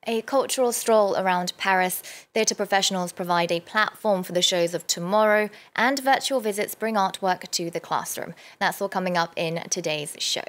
A cultural stroll around Paris, theatre professionals provide a platform for the shows of tomorrow, and virtual visits bring artwork to the classroom. That's all coming up in today's show.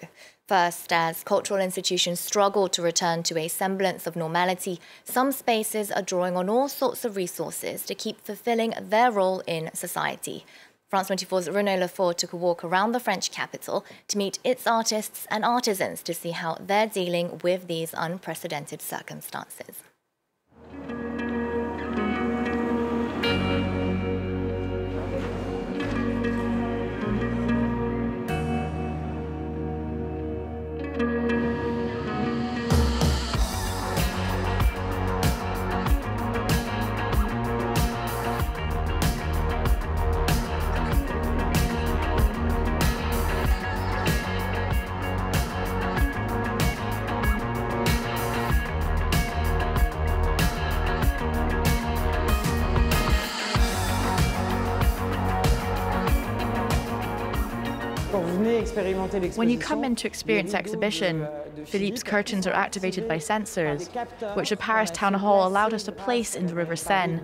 First, as cultural institutions struggle to return to a semblance of normality, some spaces are drawing on all sorts of resources to keep fulfilling their role in society. France 24's Renaud Lefort took a walk around the French capital to meet its artists and artisans to see how they're dealing with these unprecedented circumstances. When you come in to experience exhibition, Philippe's curtains are activated by sensors, which the Paris Town Hall allowed us to place in the River Seine.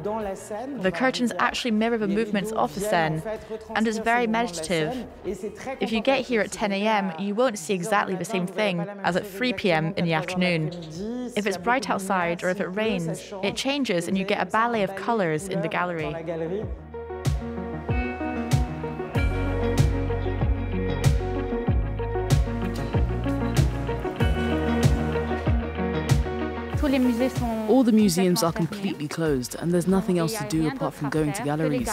The curtains actually mirror the movements of the Seine, and is very meditative. If you get here at 10 a.m, you won't see exactly the same thing as at 3 p.m. in the afternoon. If it's bright outside or if it rains, it changes and you get a ballet of colors in the gallery. All the museums are completely closed, and there's nothing else to do apart from going to galleries.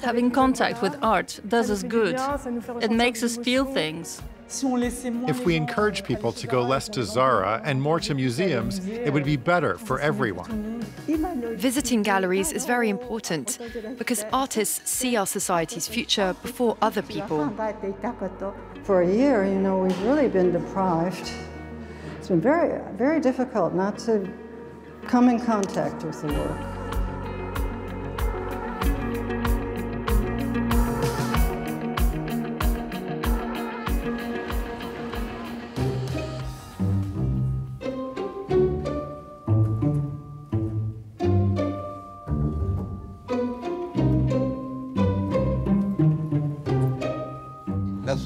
Having contact with art does us good. It makes us feel things. If we encourage people to go less to Zara and more to museums, it would be better for everyone. Visiting galleries is very important because artists see our society's future before other people. For a year, we've really been deprived. It's been very, very difficult not to come in contact with the work.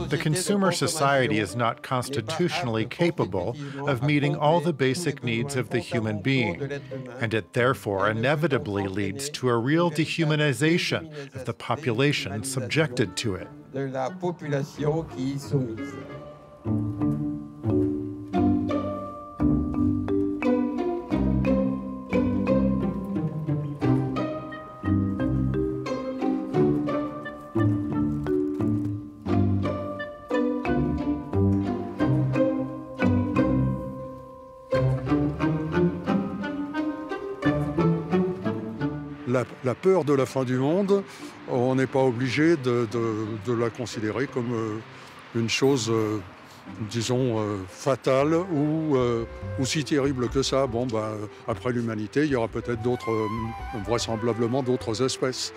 The consumer society is not constitutionally capable of meeting all the basic needs of the human being, and it therefore inevitably leads to a real dehumanization of the population subjected to it. La peur de la fin du monde, on n'est pas obligé de la considérer comme une chose, disons, fatale ou si terrible que ça. Bon, après l'humanité, il y aura peut-être vraisemblablement d'autres espèces.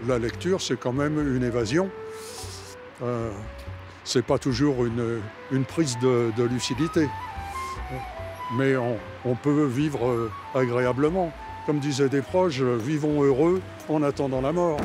La lecture, c'est quand même une évasion. C'est pas toujours une prise de lucidité. Mais on peut vivre agréablement. Comme disaient des proches, vivons heureux en attendant la mort.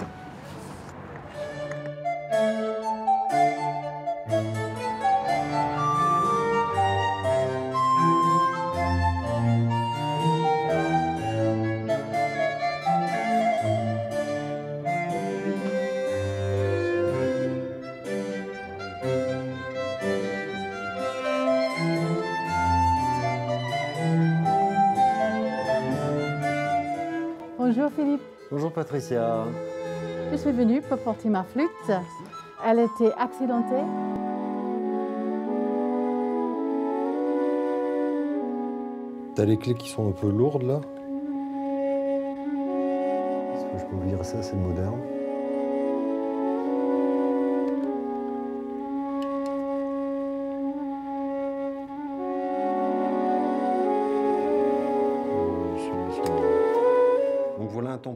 Bonjour Philippe. Bonjour Patricia. Je suis venue pour porter ma flûte. Elle était accidentée. T'as les clés qui sont un peu lourdes là. Est-ce que je peux vous dire ça, c'est moderne.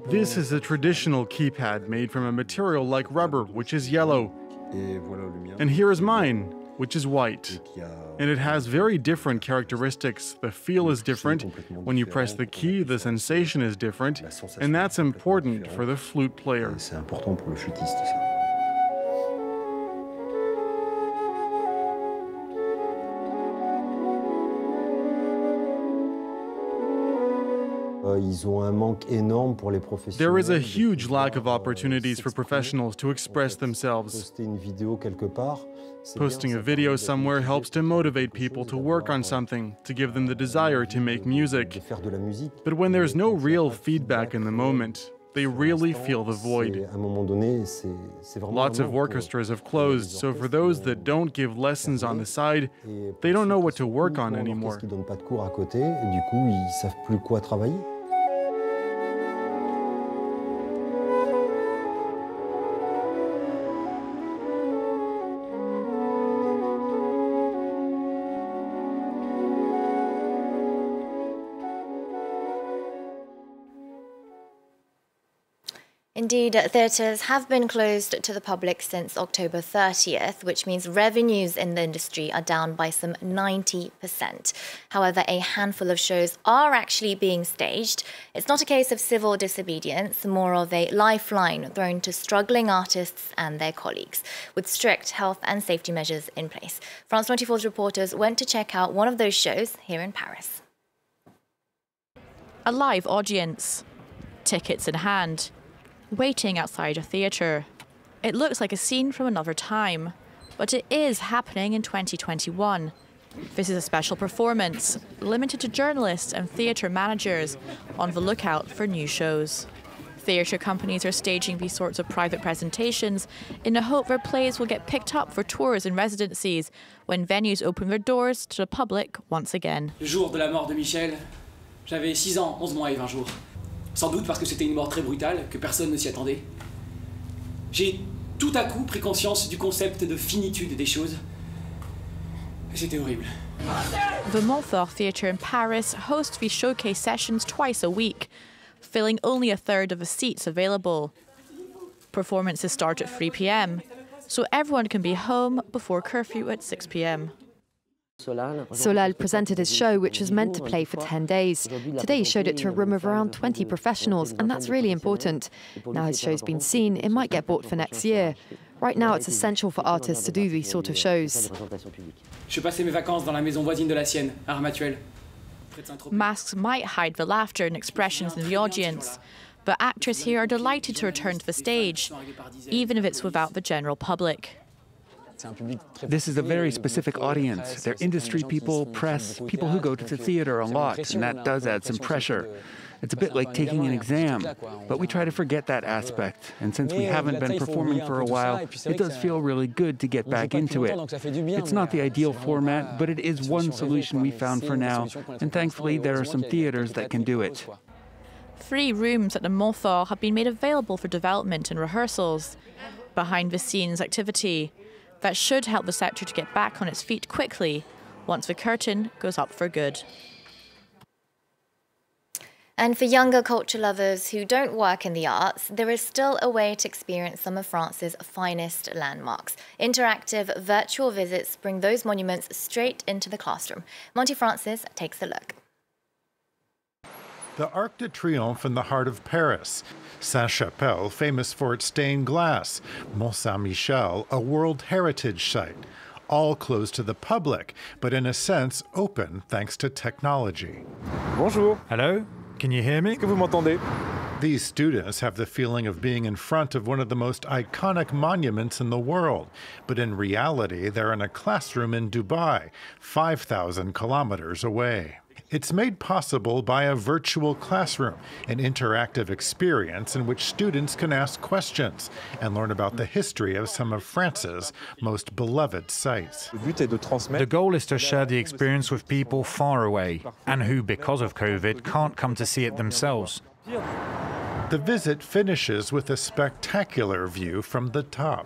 This is a traditional keypad made from a material like rubber, which is yellow. And here is mine, which is white. And it has very different characteristics. The feel is different. When you press the key, the sensation is different. And that's important for the flute player. There is a huge lack of opportunities for professionals to express themselves. Posting a video somewhere helps to motivate people to work on something, to give them the desire to make music. But when there's no real feedback in the moment, they really feel the void. Lots of orchestras have closed, so for those that don't give lessons on the side, they don't know what to work on anymore. Indeed, theatres have been closed to the public since October 30th, which means revenues in the industry are down by some 90%. However, a handful of shows are actually being staged. It's not a case of civil disobedience, more of a lifeline thrown to struggling artists and their colleagues, with strict health and safety measures in place. France 24's reporters went to check out one of those shows here in Paris. A live audience, tickets in hand, waiting outside a theatre. It looks like a scene from another time, but it is happening in 2021. This is a special performance, limited to journalists and theatre managers on the lookout for new shows. Theatre companies are staging these sorts of private presentations in the hope their plays will get picked up for tours and residencies when venues open their doors to the public once again. Le jour de la mort de Michel, j'avais 6 ans, 11 mois et 20 jours. Sans doute parce que c'était une mort très brutale, que personne ne s'y attendait. J'ai tout à coup pris conscience du concept de finitude des choses. Et c'était horrible. The MONFORT Theatre in Paris hosts these showcase sessions twice a week, filling only a third of the seats available. Performances start at 3 p.m, so everyone can be home before curfew at 6 p.m. Solal presented his show, which was meant to play for 10 days. Today he showed it to a room of around 20 professionals, and that's really important. Now his show's been seen, it might get bought for next year. Right now it's essential for artists to do these sort of shows. Je passais mes vacances dans la maison voisine de la sienne, à Ramatuelle. Masks might hide the laughter and expressions in the audience, but actors here are delighted to return to the stage, even if it's without the general public. This is a very specific audience. They're industry people, press, people who go to the theatre a lot, and that does add some pressure. It's a bit like taking an exam, but we try to forget that aspect. And since we haven't been performing for a while, it does feel really good to get back into it. It's not the ideal format, but it is one solution we found for now, and thankfully there are some theatres that can do it. 3 rooms at the MONFORT have been made available for development and rehearsals. Behind-the-scenes activity that should help the sector to get back on its feet quickly once the curtain goes up for good. And for younger culture lovers who don't work in the arts, there is still a way to experience some of France's finest landmarks. Interactive virtual visits bring those monuments straight into the classroom. Monty Francis takes a look. The Arc de Triomphe in the heart of Paris. Saint-Chapelle, famous for its stained glass. Mont-Saint-Michel, a World Heritage Site. All closed to the public, but in a sense open thanks to technology. Bonjour. Hello. Can you hear me? Est-ce que vous m'entendez? These students have the feeling of being in front of one of the most iconic monuments in the world, but in reality, they're in a classroom in Dubai, 5,000 kilometers away. It's made possible by a virtual classroom, an interactive experience in which students can ask questions and learn about the history of some of France's most beloved sites. The goal is to share the experience with people far away and who, because of COVID, can't come to see it themselves. The visit finishes with a spectacular view from the top.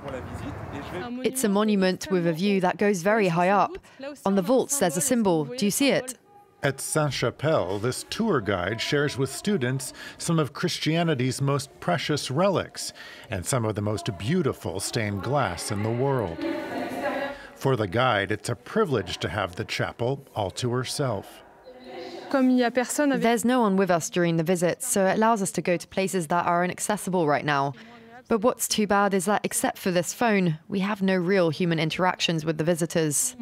It's a monument with a view that goes very high up. On the vaults, there's a symbol. Do you see it? At Sainte-Chapelle, this tour guide shares with students some of Christianity's most precious relics and some of the most beautiful stained glass in the world. For the guide, it's a privilege to have the chapel all to herself. There's no one with us during the visit, so it allows us to go to places that are inaccessible right now. But what's too bad is that, except for this phone, we have no real human interactions with the visitors.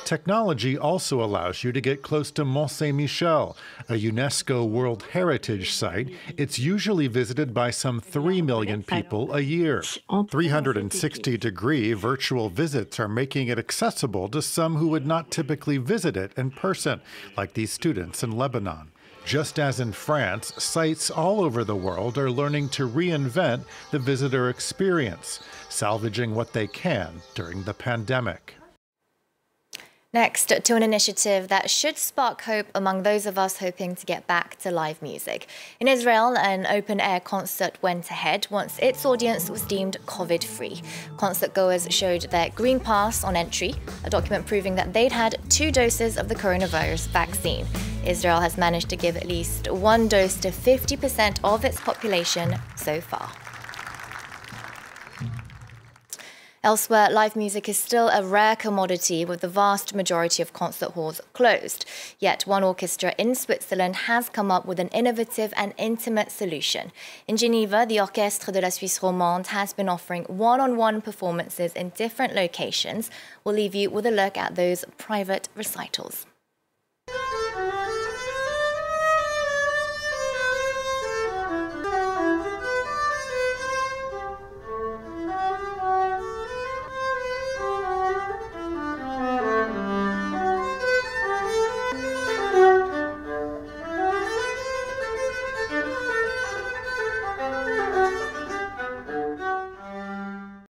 Technology also allows you to get close to Mont Saint-Michel, a UNESCO World Heritage Site. It's usually visited by some 3 million people a year. 360-degree virtual visits are making it accessible to some who would not typically visit it in person, like these students in Lebanon. Just as in France, sites all over the world are learning to reinvent the visitor experience, salvaging what they can during the pandemic. Next, to an initiative that should spark hope among those of us hoping to get back to live music. In Israel, an open-air concert went ahead once its audience was deemed COVID-free. Concert-goers showed their green pass on entry, a document proving that they'd had 2 doses of the coronavirus vaccine. Israel has managed to give at least 1 dose to 50% of its population so far. Elsewhere, live music is still a rare commodity, with the vast majority of concert halls closed. Yet one orchestra in Switzerland has come up with an innovative and intimate solution. In Geneva, the Orchestre de la Suisse Romande has been offering one-on-one performances in different locations. We'll leave you with a look at those private recitals.